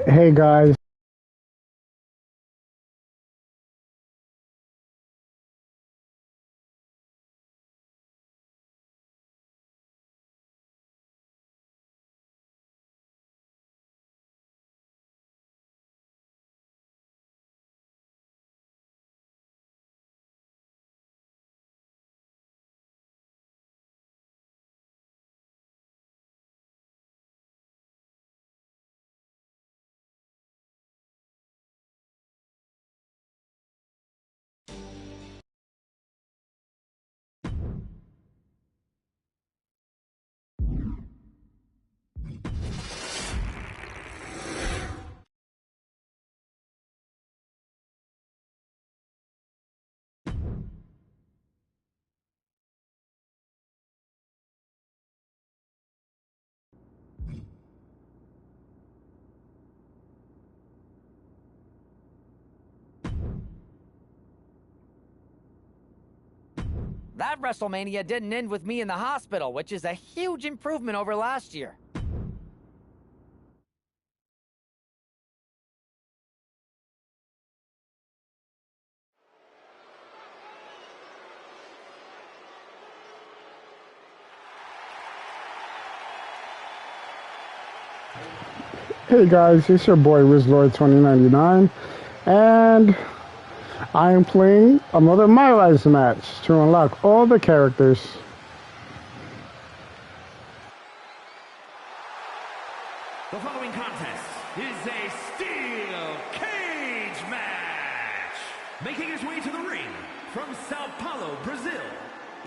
Hey guys. That WrestleMania didn't end with me in the hospital, which is a huge improvement over last year. Hey guys, it's your boy WizLord2099, and I am playing another My Rise match to unlock all the characters. The following contest is a steel cage match. Making his way to the ring from Sao Paulo, Brazil,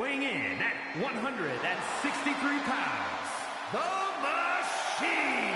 weighing in at 163 pounds, the Machine.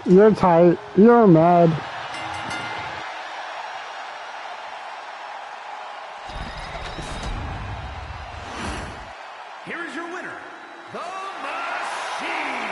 You're tight. You're mad. Here is your winner, The Machine.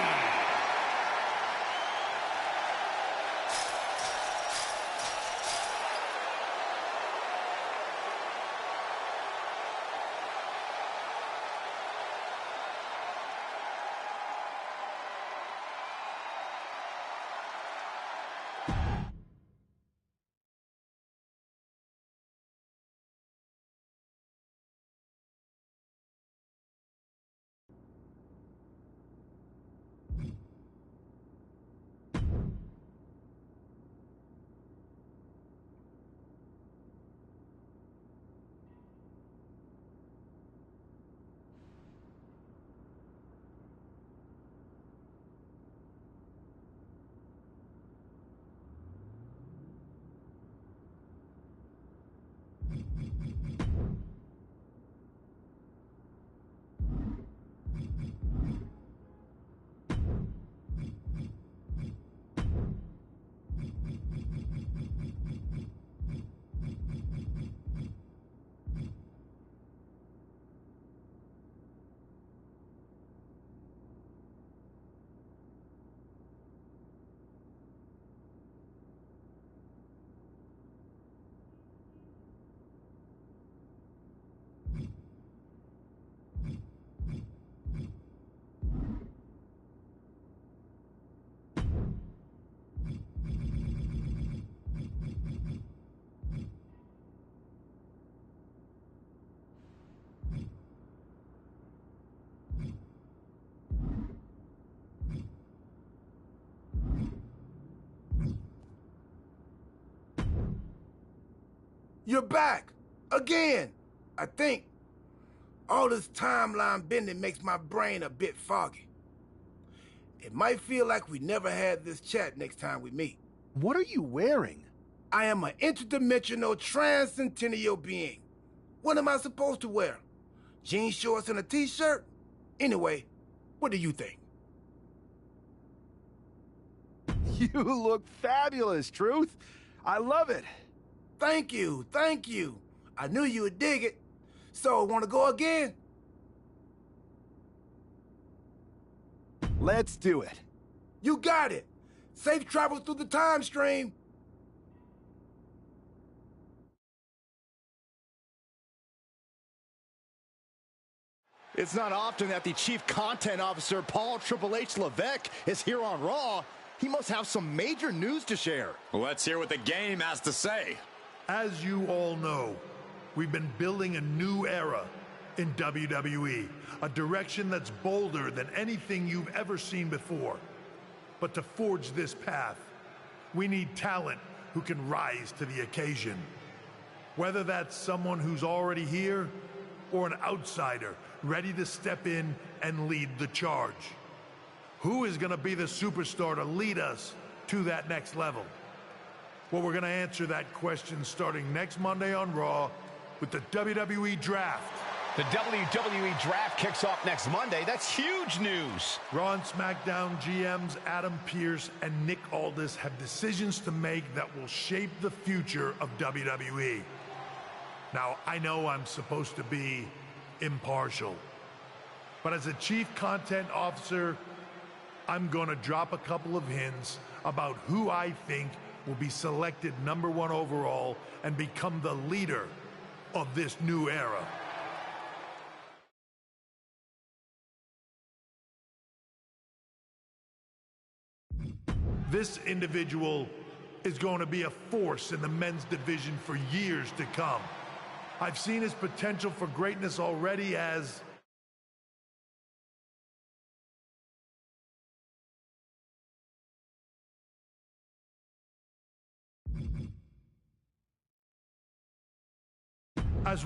You're back! Again! I think. All this timeline bending makes my brain a bit foggy. It might feel like we never had this chat next time we meet. What are you wearing? I am an interdimensional transcendental being. What am I supposed to wear? Jean shorts and a t-shirt? Anyway, what do you think? You look fabulous, Truth. I love it. Thank you, thank you. I knew you would dig it. So, want to go again? Let's do it. You got it. Safe travels through the time stream. It's not often that the Chief Content Officer, Paul Triple H Levesque, is here on Raw. He must have some major news to share. Let's hear what the game has to say. As you all know, we've been building a new era in WWE, a direction that's bolder than anything you've ever seen before. But to forge this path, we need talent who can rise to the occasion. Whether that's someone who's already here or an outsider ready to step in and lead the charge. Who is going to be the superstar to lead us to that next level? Well, we're going to answer that question starting next Monday on Raw with the WWE Draft. The WWE Draft kicks off next Monday. That's huge news. Raw and SmackDown GMs Adam Pearce and Nick Aldis have decisions to make that will shape the future of WWE. Now, I know I'm supposed to be impartial, but as a Chief Content Officer, I'm going to drop a couple of hints about who I think will be selected #1 overall and become the leader of this new era. This individual is going to be a force in the men's division for years to come. I've seen his potential for greatness already as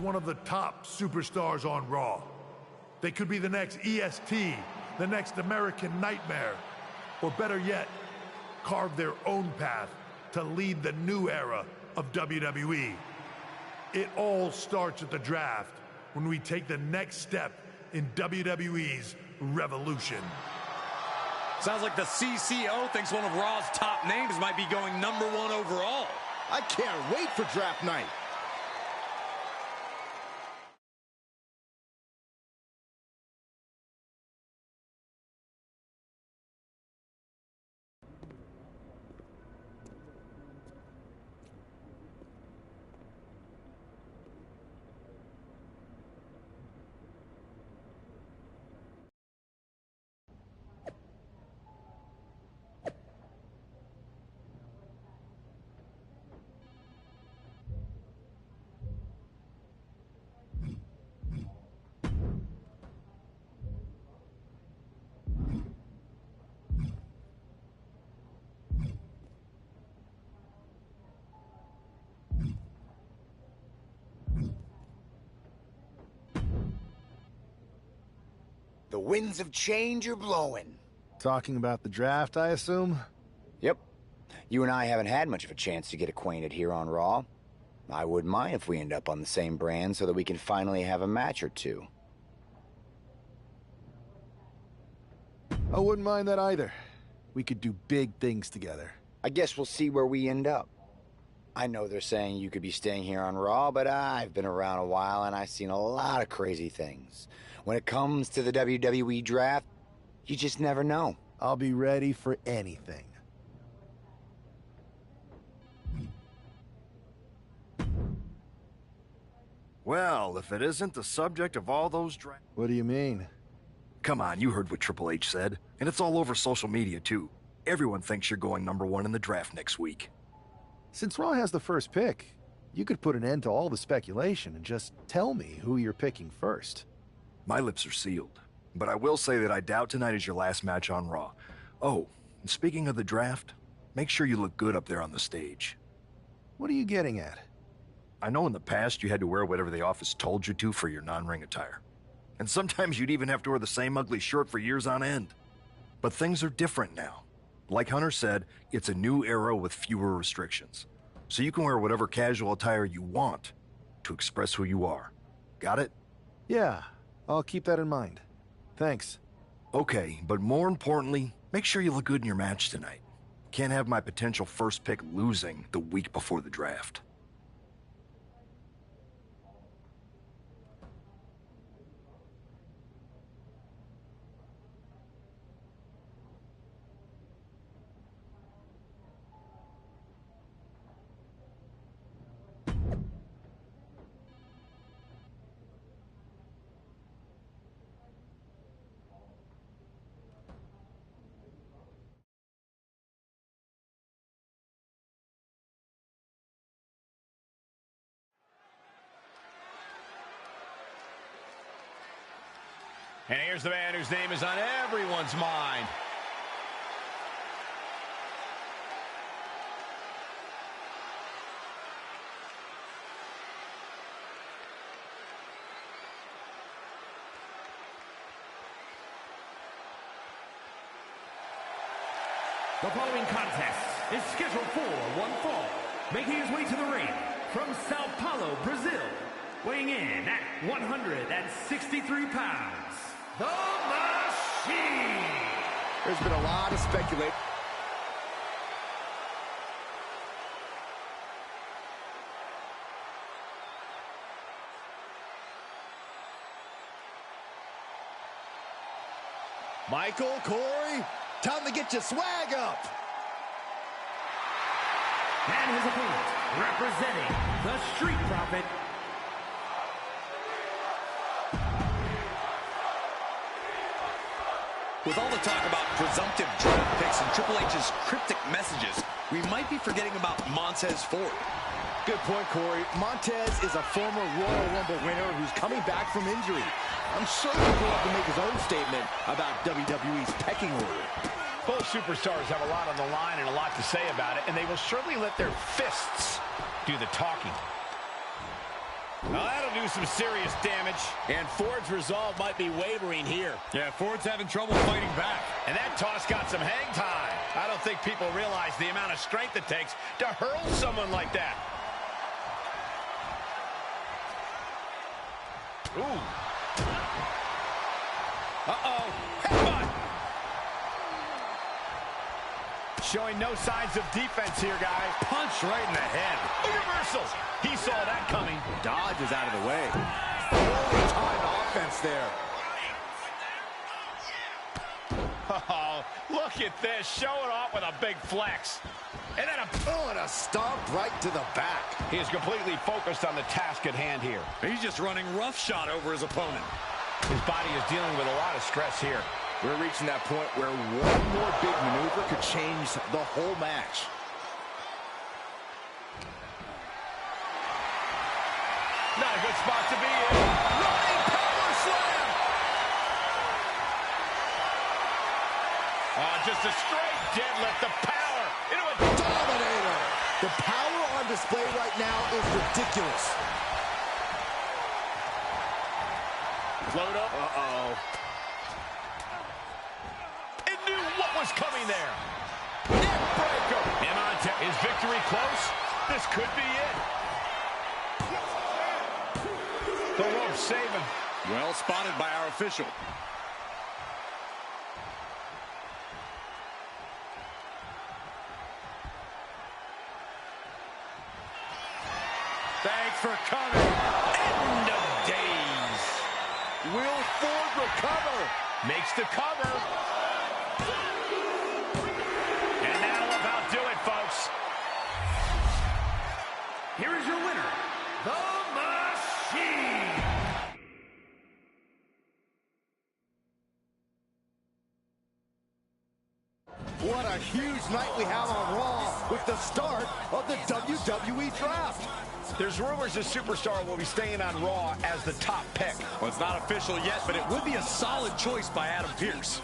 one of the top superstars on Raw. They could be the next EST, the next American Nightmare, or better yet, carve their own path to lead the new era of WWE. It all starts at the draft when we take the next step in WWE's revolution. Sounds like the CCO thinks one of Raw's top names might be going #1 overall. I can't wait for draft night. The winds of change are blowing. Talking about the draft, I assume? Yep. You and I haven't had much of a chance to get acquainted here on Raw. I wouldn't mind if we end up on the same brand so that we can finally have a match or two. I wouldn't mind that either. We could do big things together. I guess we'll see where we end up. I know they're saying you could be staying here on Raw, but I've been around a while and I've seen a lot of crazy things. When it comes to the WWE draft, you just never know. I'll be ready for anything. Well, if it isn't the subject of all those What do you mean? Come on, you heard what Triple H said. And it's all over social media, too. Everyone thinks you're going #1 in the draft next week. Since Raw has the first pick, you could put an end to all the speculation and just tell me who you're picking first. My lips are sealed. But I will say that I doubt tonight is your last match on Raw. Oh, and speaking of the draft, make sure you look good up there on the stage. What are you getting at? I know in the past you had to wear whatever the office told you to for your non-ring attire. And sometimes you'd even have to wear the same ugly shirt for years on end. But things are different now. Like Hunter said, it's a new era with fewer restrictions. So you can wear whatever casual attire you want to express who you are. Got it? Yeah, I'll keep that in mind. Thanks. Okay, but more importantly, make sure you look good in your match tonight. Can't have my potential first pick losing the week before the draft. And here's the man whose name is on everyone's mind. The following contest is scheduled for one fall. Making his way to the ring from Sao Paulo, Brazil, weighing in at 163 pounds. The Machine! There's been a lot of speculation. Michael, Corey, time to get your swag up. And his opponent, representing the Street Profit, With all the talk about presumptive draft picks and Triple H's cryptic messages, we might be forgetting about Montez Ford. Good point, Corey. Montez is a former Royal Rumble winner who's coming back from injury. I'm sure he'll have to make his own statement about WWE's pecking order. Both superstars have a lot on the line and a lot to say about it, and they will certainly let their fists do the talking. Now that'll do some serious damage. And Ford's resolve might be wavering here. Yeah, Ford's having trouble fighting back. And that toss got some hang time. I don't think people realize the amount of strength it takes to hurl someone like that. Ooh. Uh-oh. Headbutt. showing no signs of defense here, guys. Punch right in the head. A reversal. He saw that coming. Dodge is out of the way. Fully timed offense there. Oh, look at this. Showing off with a big flex. And then a stomp right to the back. He is completely focused on the task at hand here. He's just running roughshod over his opponent. His body is dealing with a lot of stress here. We're reaching that point where one more big maneuver could change the whole match. Not a good spot to be in. Running power slam. Oh, just a straight deadlift. The power into a dominator. The power on display right now is ridiculous. Float up. Uh-oh. It knew what was coming there. Neck breaker. And on to is victory close? This could be it. The rope saving. Well spotted by our official. Thanks for coming. End of days. Will Ford recover? Makes the cover. And that'll about do it, folks. Here is your winner, The Machine. What a huge night we have on Raw with the start of the WWE Draft. There's rumors the superstar will be staying on Raw as the top pick. Well, it's not official yet, but it would be a solid choice by Adam Pearce.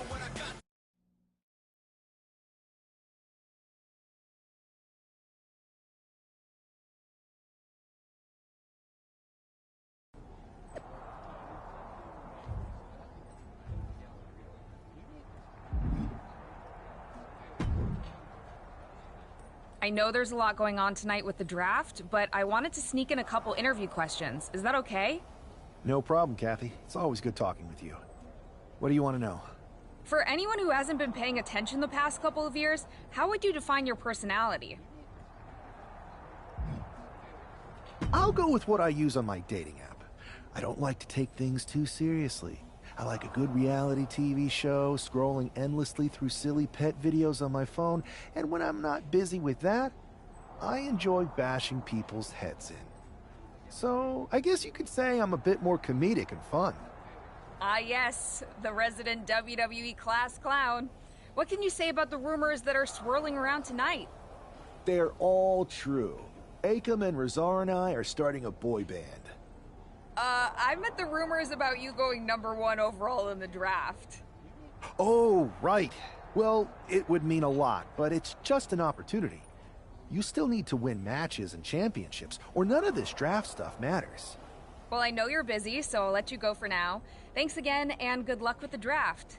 I know there's a lot going on tonight with the draft, but I wanted to sneak in a couple interview questions. Is that okay? No problem, Kathy. It's always good talking with you. What do you want to know? For anyone who hasn't been paying attention the past couple of years, how would you define your personality? I'll go with what I use on my dating app. I don't like to take things too seriously. I like a good reality TV show, scrolling endlessly through silly pet videos on my phone, and when I'm not busy with that, I enjoy bashing people's heads in. So, I guess you could say I'm a bit more comedic and fun. Ah yes, the resident WWE class clown. What can you say about the rumors that are swirling around tonight? They're all true. Akam and Razar and I are starting a boy band. I meant the rumors about you going #1 overall in the draft. Oh, right. Well, it would mean a lot, but it's just an opportunity. You still need to win matches and championships, or none of this draft stuff matters. Well, I know you're busy, so I'll let you go for now. Thanks again, and good luck with the draft.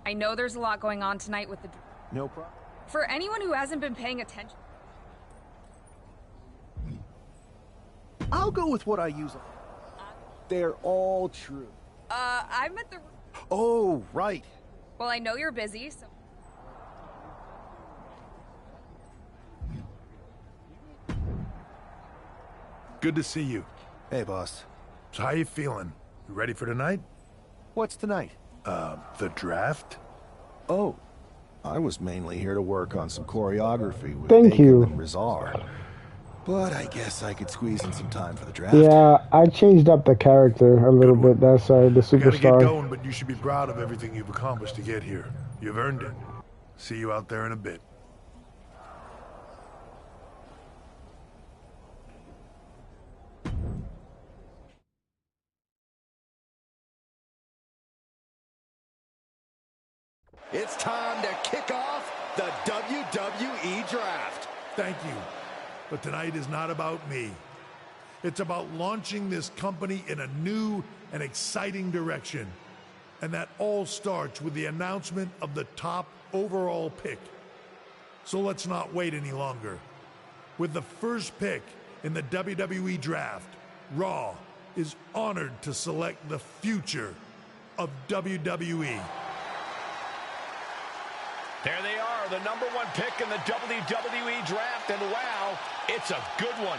I know there's a lot going on tonight with the... No problem. For anyone who hasn't been paying attention... I'll go with what I use. They're all true. I'm at the... Oh, right. Well, I know you're busy, so... Good to see you. Hey, boss. So how you feeling? You ready for tonight? What's tonight? The draft? Oh, I was mainly here to work on some choreography with Thank you. and Rizar. But I guess I could squeeze in some time for the draft. Yeah, I changed up the character a little bit. That's the Gotta get superstar. going, but you should be proud of everything you've accomplished to get here. You've earned it. See you out there in a bit. It's time to kick off the WWE Draft. Thank you. But tonight is not about me. It's about launching this company in a new and exciting direction. And that all starts with the announcement of the top overall pick. So let's not wait any longer. With the first pick in the WWE Draft, Raw is honored to select the future of WWE. There they are, the #1 pick in the WWE Draft, and wow, it's a good one.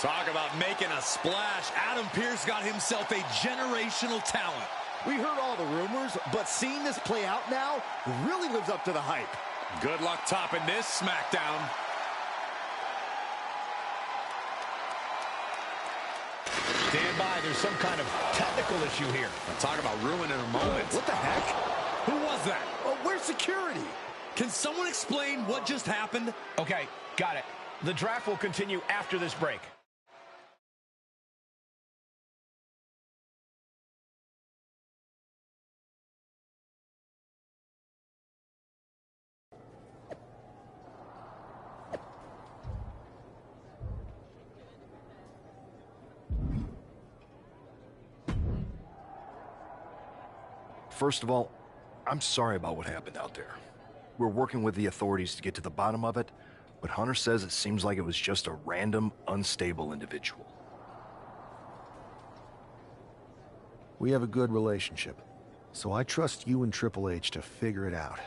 Talk about making a splash. Adam Pearce got himself a generational talent. We heard all the rumors, but seeing this play out now really lives up to the hype. Good luck topping this SmackDown. Stand by, there's some kind of technical issue here. Talk about ruining a moment. What the heck? Who was that? Where's security? Can someone explain what just happened? Okay, got it. The draft will continue after this break. First of all, I'm sorry about what happened out there. We're working with the authorities to get to the bottom of it, but Hunter says it seems like it was just a random, unstable individual. We have a good relationship, so I trust you and Triple H to figure it out.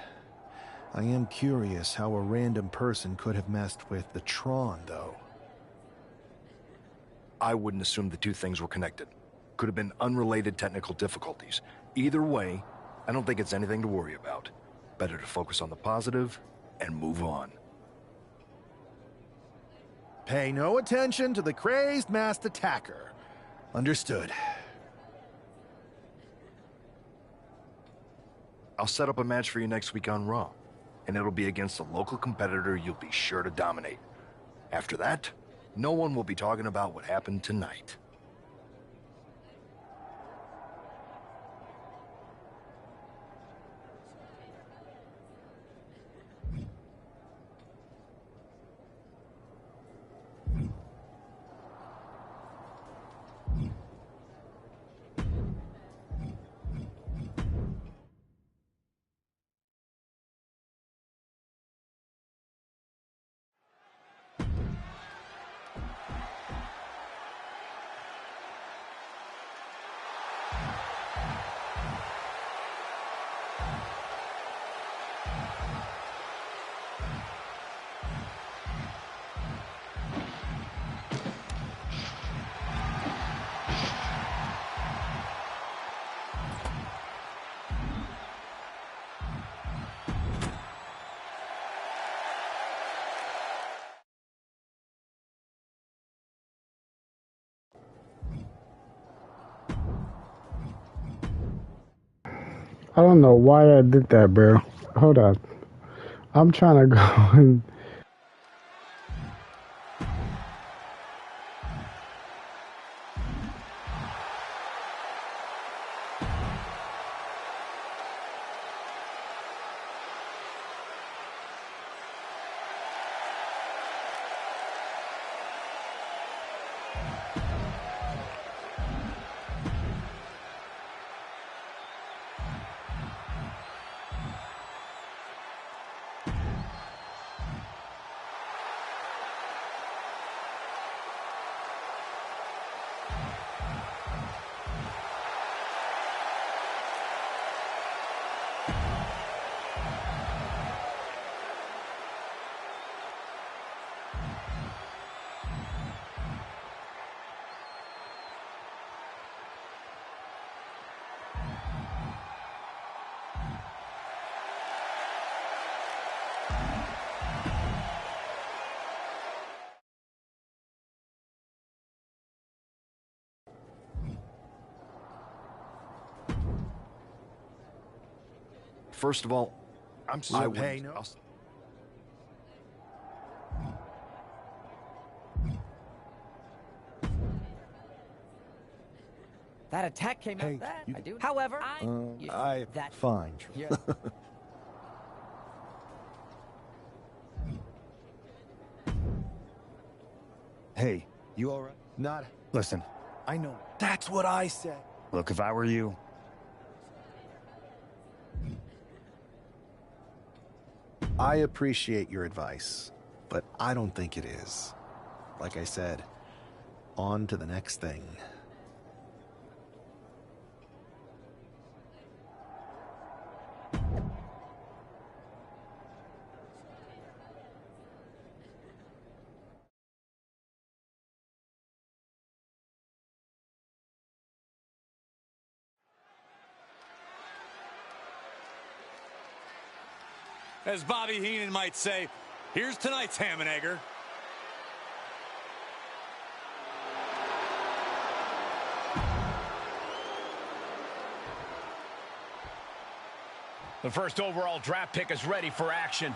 I am curious how a random person could have messed with the Tron, though. I wouldn't assume the two things were connected. Could have been unrelated technical difficulties. Either way, I don't think it's anything to worry about. Better to focus on the positive and move on. Pay no attention to the crazed masked attacker. Understood. I'll set up a match for you next week on Raw, and it'll be against a local competitor you'll be sure to dominate. After that, no one will be talking about what happened tonight. I don't know why I did that, bro. Hold on. I'm trying to go and... First of all, I'm sorry. Hey, no. That attack came out that. I do. However, fine. Yeah. Hey, you all right? Not. Listen, I know. That's what I said. Look, if I were you, I appreciate your advice, but I don't think it is. Like I said, on to the next thing. As Bobby Heenan might say, here's tonight's ham and egger. The first overall draft pick is ready for action.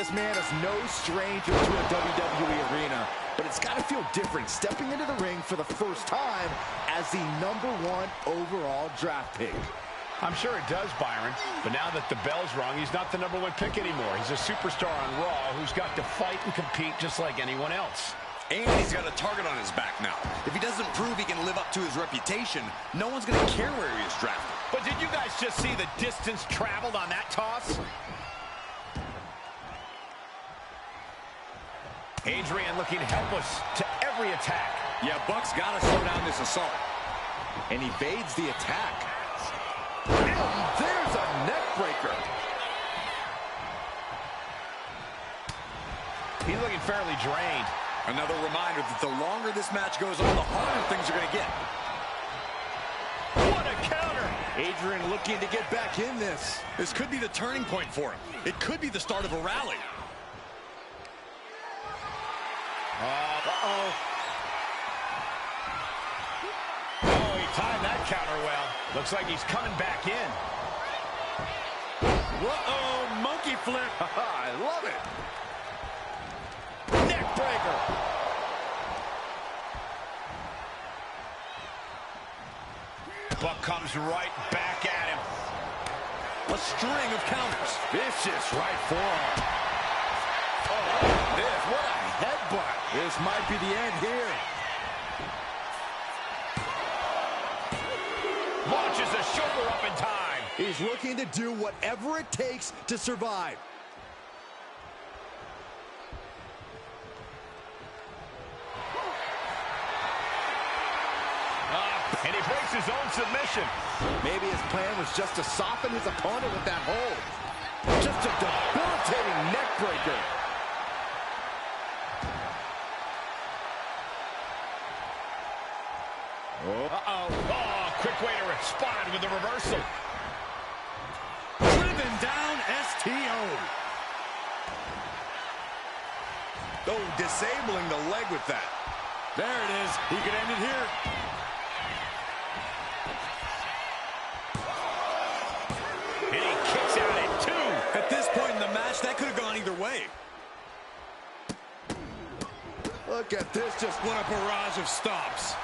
this man is no stranger to a WWE arena, but it's got to feel different stepping into the ring for the first time as the #1 overall draft pick. I'm sure it does, Byron, but now that the bell's rung, he's not the #1 pick anymore. He's a superstar on Raw who's got to fight and compete just like anyone else. And he's got a target on his back now. If he doesn't prove he can live up to his reputation, no one's going to care where he is drafted. But did you guys just see the distance traveled on that toss? Adrian looking helpless to every attack. Yeah, Buck's got to slow down this assault. And evades the attack. And there's a neck breaker. He's looking fairly drained. Another reminder that the longer this match goes on, the harder things are going to get. What a counter! Adrian looking to get back in this. This could be the turning point for him. It could be the start of a rally. Uh-oh. Oh, he timed that counter well. Looks like he's coming back in. Uh-oh, monkey flip. I love it. Neck breaker. Buck comes right back at him. A string of counters. Vicious right forearm. Oh, this, what a headbutt. This might be the end here. Launches the shoulder up in time. He's looking to do whatever it takes to survive. And he breaks his own submission. Maybe his plan was just to soften his opponent with that hold. Just a debilitating neck breaker. Uh-oh. Oh, quick way to respond with the reversal. Driven down STO. Oh, disabling the leg with that. There it is. He could end it here. And he kicks out at 2. At this point in the match, that could have gone either way. Look at this, just what a barrage of stomps.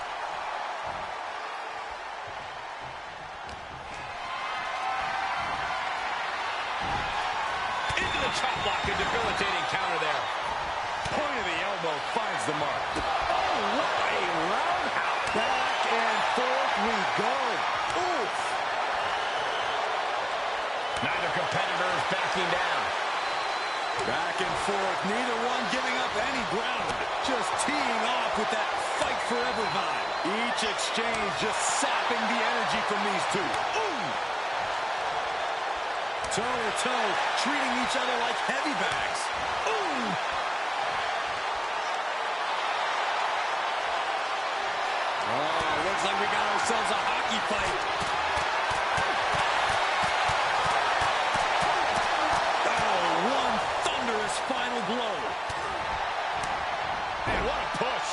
Into the chop block, a debilitating counter there. Point of the elbow finds the mark. Oh, what a roundhouse. Back and forth we go. Oof. Neither competitor is backing down. Back and forth, neither one giving up any ground. Just teeing off with that fight forever vibe. Each exchange just sapping the energy from these two. Ooh! Toe-to-toe, treating each other like heavy bags. Ooh! Oh, looks like we got ourselves a hockey fight. Final blow. And what a push.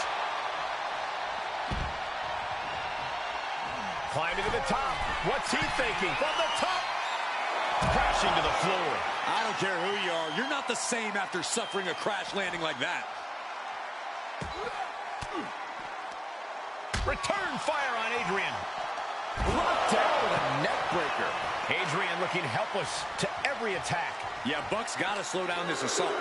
Climbing to the top. What's he thinking? From the top. Crashing to the floor. I don't care who you are. You're not the same after suffering a crash landing like that. Return fire on Adrian. Brought down with a neck breaker. Adrian looking helpless to every attack. Yeah, Buck's got to slow down this assault.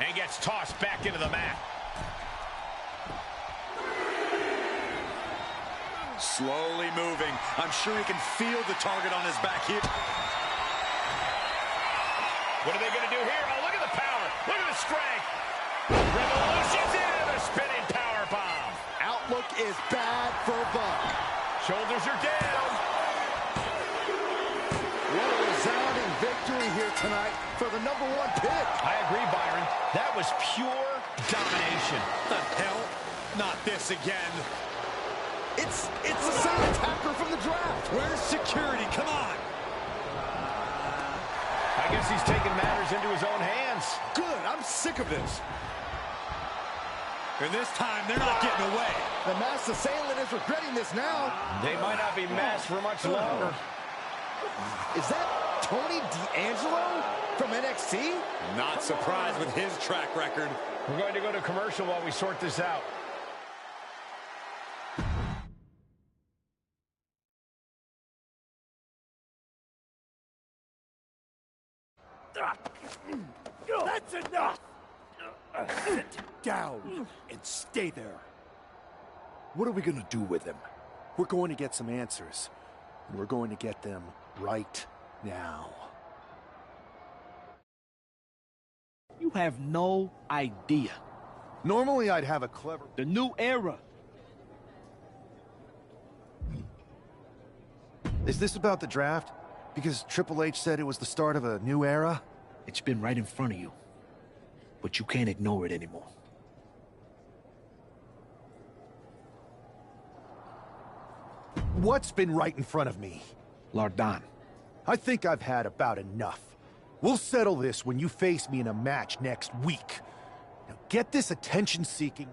And gets tossed back into the mat. Slowly moving. I'm sure he can feel the target on his back here. What are they going to do here? Oh, look at the power. Look at the strength. Revolution's into the spinning power bomb. Outlook is bad for Buck. Shoulders are down. What a resounding victory here tonight for the #1 pick. I agree, Byron. That was pure domination. The hell? Not this again. It's the same attacker from the draft. Where's security? Come on. I guess he's taking matters into his own hands. Good. I'm sick of this. And this time, they're not getting away. The masked assailant is regretting this now. They might not be masked for much longer. Is that Tony D'Angelo from NXT? Not surprised with his track record. We're going to go to commercial while we sort this out. That's enough! Sit down and stay there. What are we going to do with him? We're going to get some answers. And we're going to get them right now. You have no idea. Normally I'd have a clever... The new era. Is this about the draft? Because Triple H said it was the start of a new era? It's been right in front of you. But you can't ignore it anymore. What's been right in front of me? Lardon. I think I've had about enough. We'll settle this when you face me in a match next week. Now get this attention-seeking...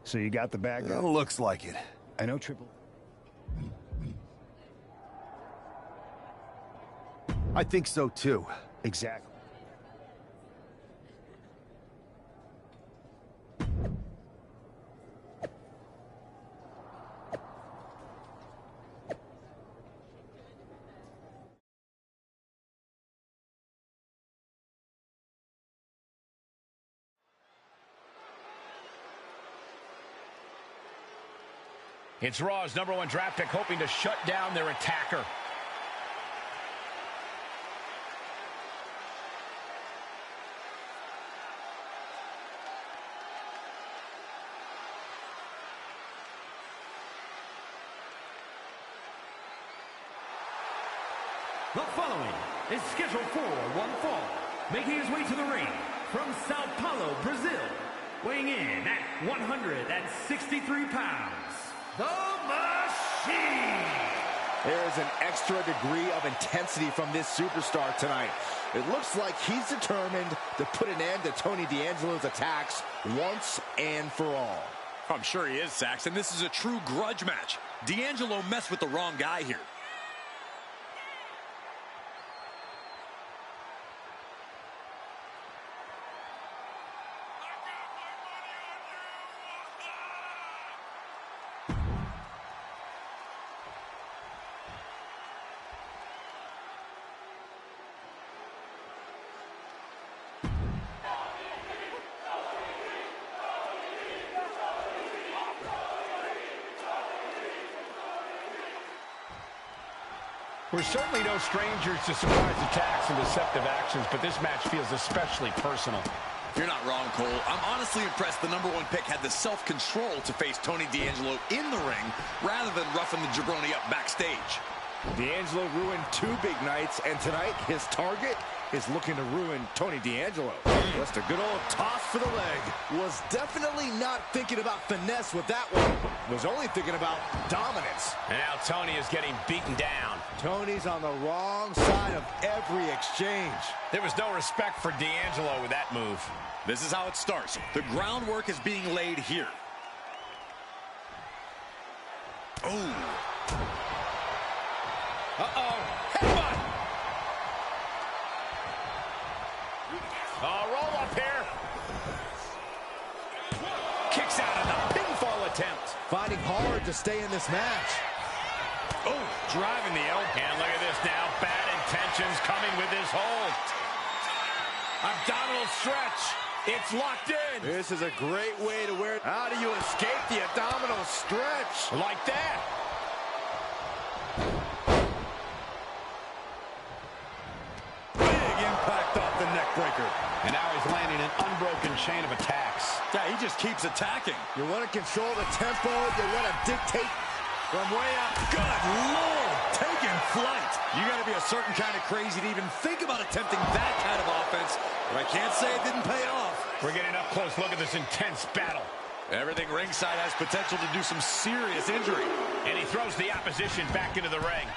So you got the bad guy? Looks like it. I know Triple... I think so too. Exactly. It's Raw's #1 draft pick hoping to shut down their attacker. The following is scheduled for one fall, making his way to the ring from Sao Paulo, Brazil, weighing in at 163 pounds, the Machine! There is an extra degree of intensity from this superstar tonight. It looks like he's determined to put an end to Tony D'Angelo's attacks once and for all. I'm sure he is, Saxon. This is a true grudge match. D'Angelo messed with the wrong guy here. We're certainly no strangers to surprise attacks and deceptive actions, but this match feels especially personal. You're not wrong, Cole. I'm honestly impressed the #1 pick had the self-control to face Tony D'Angelo in the ring rather than roughing the jabroni up backstage. D'Angelo ruined 2 big nights, and tonight his target is looking to ruin Tony D'Angelo. Just a good old toss for the leg. Was definitely not thinking about finesse with that one. Was only thinking about dominance. And now Tony is getting beaten down. Tony's on the wrong side of every exchange. There was no respect for D'Angelo with that move. This is how it starts. The groundwork is being laid here. Oh. Uh-oh. Headbutt. Roll up here. Kicks out of the pinfall attempt. Fighting hard to stay in this match. Oh, driving the elbow. And look at this now. Bad intentions coming with this hold. Abdominal stretch. It's locked in. This is a great way to wear it. How do you escape the abdominal stretch? Like that. Big impact off the neck breaker. And now he's landing an unbroken chain of attacks. Yeah, he just keeps attacking. You want to control the tempo. You want to dictate from way up. Good Lord, taking flight. You got to be a certain kind of crazy to even think about attempting that kind of offense. But I can't say it didn't pay off. We're getting up close look at this intense battle. Everything ringside has potential to do some serious injury. And he throws the opposition back into the ring.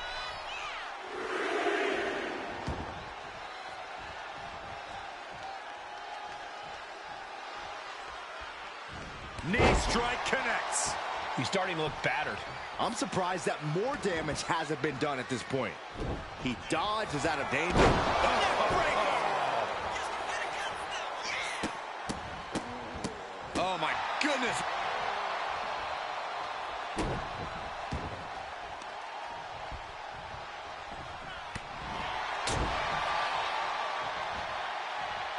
Knee strike connects. He's starting to look battered. I'm surprised that more damage hasn't been done at this point. He dodges out of danger. Oh, my goodness.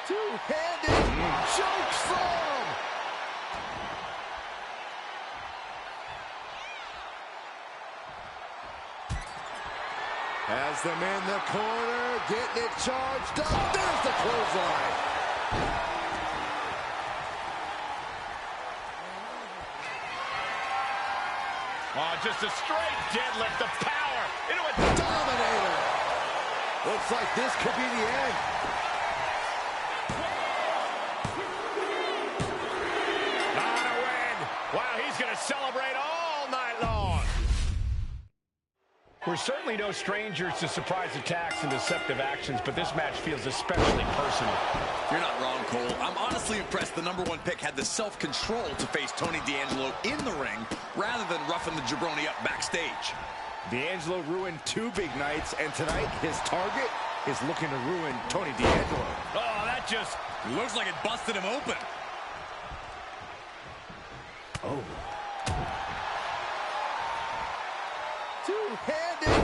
Two-handed choke slam. Has them in the corner, getting it charged up. There's the clothesline. Oh, just a straight deadlift of power into a Dominator. Looks like this could be the end. On a win. Wow, he's going to celebrate all night long. We're certainly no strangers to surprise attacks and deceptive actions, but this match feels especially personal. You're not wrong, Cole. I'm honestly impressed the #1 pick had the self-control to face Tony D'Angelo in the ring rather than roughing the jabroni up backstage. D'Angelo ruined 2 big nights, and tonight his target is looking to ruin Tony D'Angelo. Oh, that just looks like it busted him open. Oh. Two-handed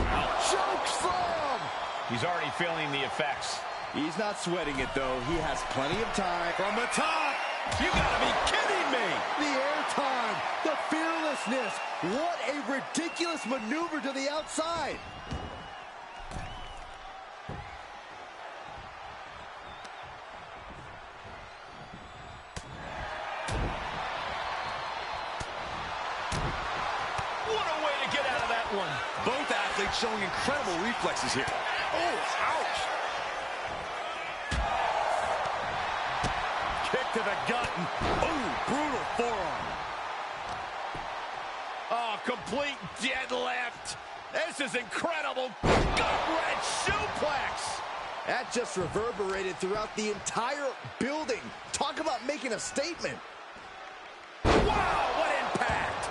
choke slam. He's already feeling the effects. He's not sweating it, though. He has plenty of time. From the top. You gotta be kidding me. The air time. The fearlessness. What a ridiculous maneuver to the outside. Both athletes showing incredible reflexes here. Oh, ouch. Kick to the gut. Oh, brutal forearm. Oh, complete deadlift. This is incredible. Gut-wrench suplex. That just reverberated throughout the entire building. Talk about making a statement. Wow, what impact.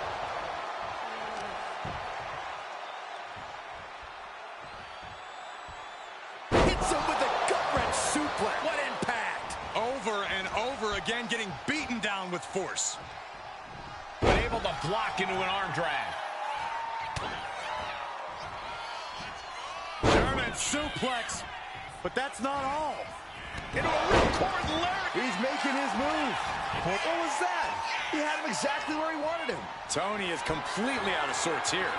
What impact! Over and over again, getting beaten down with force. But able to block into an arm drag. German suplex. But that's not all. Into a ripcord lyric. He's making his move. What was that? He had him exactly where he wanted him. Tony is completely out of sorts here.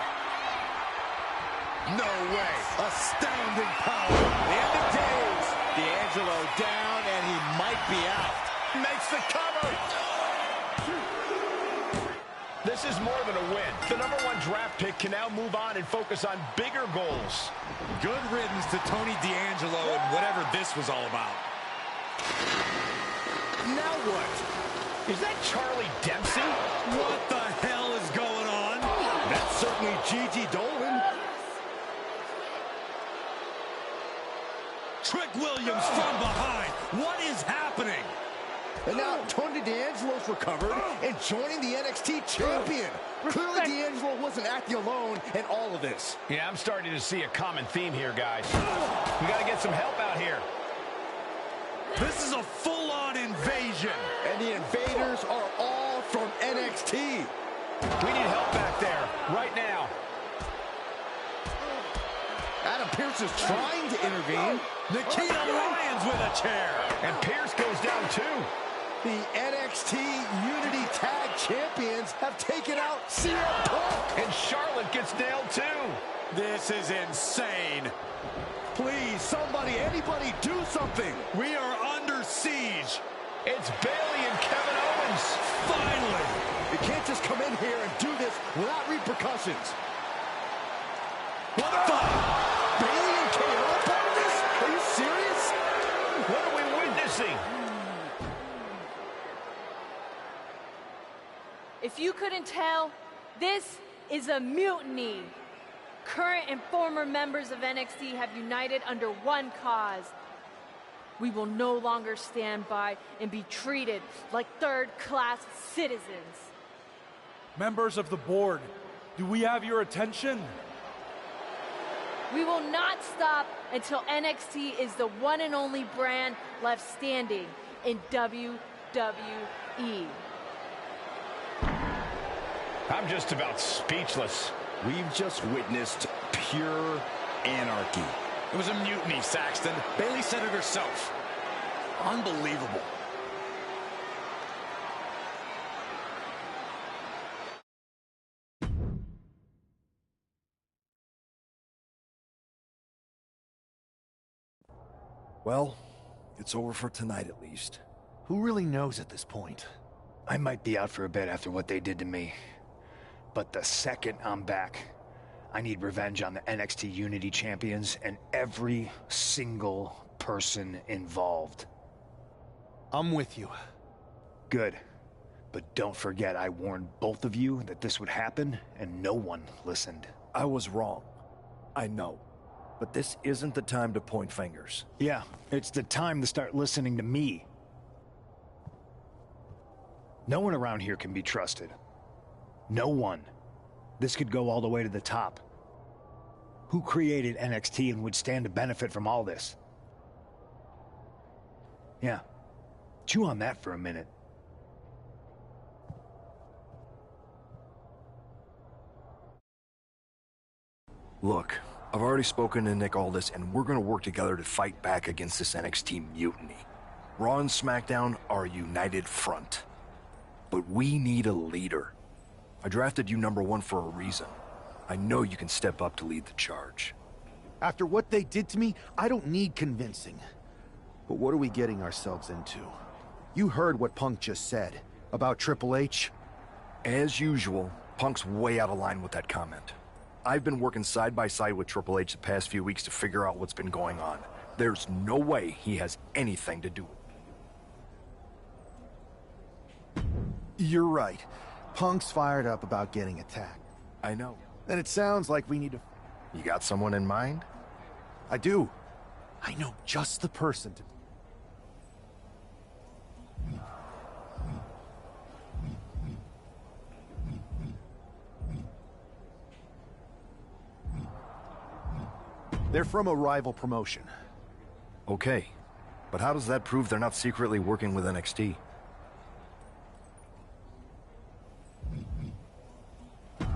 No way. Astounding power. The end of days. D'Angelo down, and he might be out. Makes the cover. This is more than a win. The #1 draft pick can now move on and focus on bigger goals. Good riddance to Tony D'Angelo and whatever this was all about. Now what? Is that Charlie Dempsey? What the hell is going on? That's certainly Gigi Dolan. Trick Williams from behind. What is happening? And now Tony D'Angelo's recovered and joining the NXT champion. Clearly D'Angelo wasn't acting alone in all of this. Yeah, I'm starting to see a common theme here, guys. We got to get some help out here. This is a full-on invasion. And the invaders are all from NXT. We need help back there, right now. Adam Pearce is trying to intervene. Nikita Lyons with a chair. And Pearce goes down too. The NXT Unity Tag Champions have taken out CM Punk. And Charlotte gets nailed too. This is insane. Please, somebody, anybody, do something. We are under siege. It's Bayley and Kevin Owens. Finally. You can't just come in here and do this without repercussions. What the fuck? Bayley and KO part of this? Are you serious? What are we witnessing? If you couldn't tell, this is a mutiny. Current and former members of NXT have united under one cause. We will no longer stand by and be treated like third-class citizens. Members of the board, do we have your attention? We will not stop until NXT is the one and only brand left standing in WWE. I'm just about speechless. We've just witnessed pure anarchy. It was a mutiny, Saxton. Bayley said it herself. Unbelievable. Well, it's over for tonight at least. Who really knows at this point? I might be out for a bit after what they did to me. But the second I'm back, I need revenge on the NXT Unity Champions and every single person involved. I'm with you. Good. But don't forget, I warned both of you that this would happen, and no one listened. I was wrong. I know. But this isn't the time to point fingers. Yeah, it's the time to start listening to me. No one around here can be trusted. No one. This could go all the way to the top. Who created NXT and would stand to benefit from all this? Yeah. Chew on that for a minute. Look, I've already spoken to Nick Aldis, and we're gonna work together to fight back against this NXT mutiny. Raw and SmackDown are a united front. But we need a leader. I drafted you #1 for a reason. I know you can step up to lead the charge. After what they did to me, I don't need convincing. But what are we getting ourselves into? You heard what Punk just said about Triple H. As usual, Punk's way out of line with that comment. I've been working side by side with Triple H the past few weeks to figure out what's been going on. There's no way he has anything to do with it. You're right. Punk's fired up about getting attacked. I know. Then it sounds like we need to... You got someone in mind? I do. I know just the person to... They're from a rival promotion. Okay. But how does that prove they're not secretly working with NXT?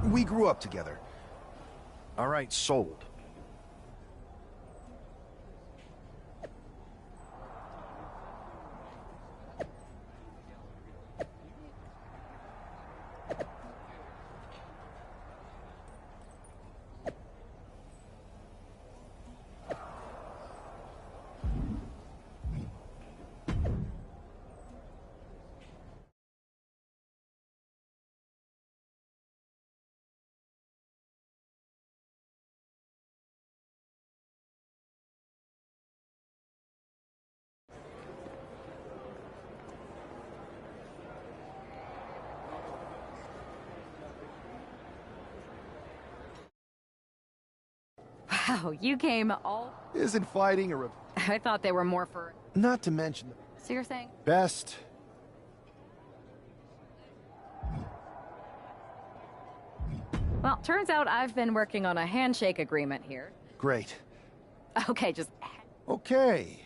We grew up together. All right, sold. Wow, you came all... Isn't fighting a... I thought they were more for... Not to mention... So you're saying... Best. Well, turns out I've been working on a handshake agreement here. Great. Okay, just... Okay.